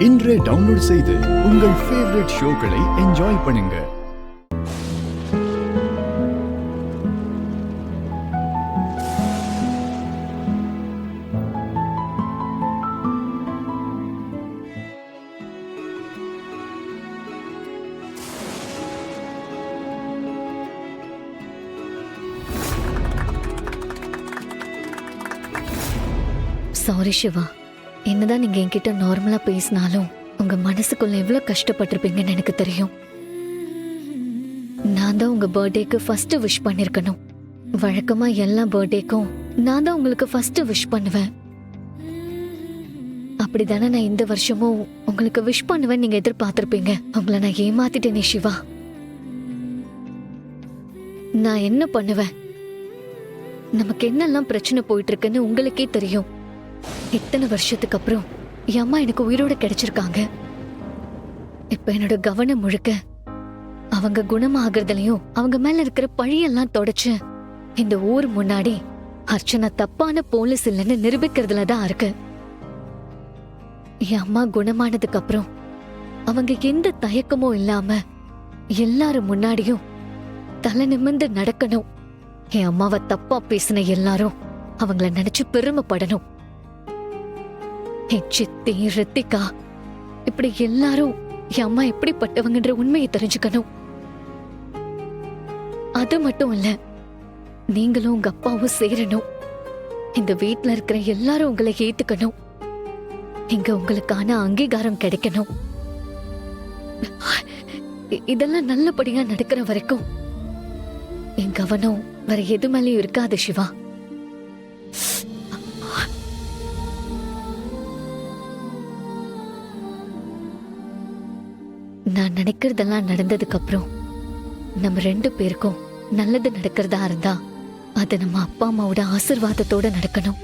இன்றே டவுன்லோட் செய்து உங்கள் ஃபேவரட் ஷோக்களை என்ஜாய் பண்ணுங்க. சாரி சிவா, என்னதான் நீங்க என்கிட்ட நார்மலா பேசினாலும் உங்க மனசுக்குள்ள எவ்வளவு கஷ்டப்பட்டிருப்பீங்கன்னு எனக்கு தெரியும். நான் தான் உங்க பர்த்டேக்கு ஃபர்ஸ்ட் விஷ் பண்ணிருக்கணும். வழக்கமா எல்லா பர்த்டேக்கும் நான் தான் உங்களுக்கு ஃபர்ஸ்ட் விஷ் பண்ணுவேன். அப்படிதானே நான் இந்த வருஷமும் உங்களுக்கு விஷ் பண்ணுவேன் நீங்க எதிர்பார்த்திருப்பீங்க. உங்களை நான் ஏமாத்திட்டேனே சிவா. நான் என்ன பண்ணுவேன்? நமக்கு என்னெல்லாம் பிரச்சனை போயிட்டு இருக்குன்னு உங்களுக்கே தெரியும். இத்தனை வருஷத்துக்கு அப்புறம் என் அம்மா எனக்கு உயிரோட கிடைச்சிருக்காங்க. இப்ப என்னோட கவனம் முழுக்க அவங்க குணமாகறதுலயும் அவங்க மேல இருக்கிற பழியெல்லாம் தொடச்சு இந்த ஊர் முன்னாடி அர்ச்சனா தப்பான போலீஸ் இல்லைன்னு நிரூபிக்கிறதுலதான் இருக்கு. என் அம்மா குணமானதுக்கு அப்புறம் அவங்க எந்த தயக்கமும் இல்லாம எல்லாரும் முன்னாடியும் தலை நிமிர்ந்து நடக்கணும். என் அம்மாவை தப்பா பேசின எல்லாரும் அவங்கள நினைச்சு பெருமைப்படணும். என் சித்தி, ரித்திகா, இப்படி எல்லாரும் என் அம்மா எப்படிப்பட்டவங்கன்ற உண்மையை தெரிஞ்சுக்கணும். அது மட்டும் இல்ல, நீங்களும் உங்க அப்பாவும் சேரணும். இந்த வீட்டுல இருக்கிற எல்லாரும் உங்களை ஏத்துக்கணும். இங்க உங்களுக்கான அங்கீகாரம் கிடைக்கணும். இதெல்லாம் நல்லபடியா நடக்கிற வரைக்கும் என் கவனம் வேற எது மேலேயும் இருக்காது சிவா. நான் நினைக்கிறதெல்லாம் நடந்ததுக்கு அப்புறம் நம்ம 2 பேருக்கும் நல்லது நடக்கிறதா இருந்தா அது நம்ம அப்பா அம்மாவோட ஆசீர்வாதத்தோட நடக்கணும்.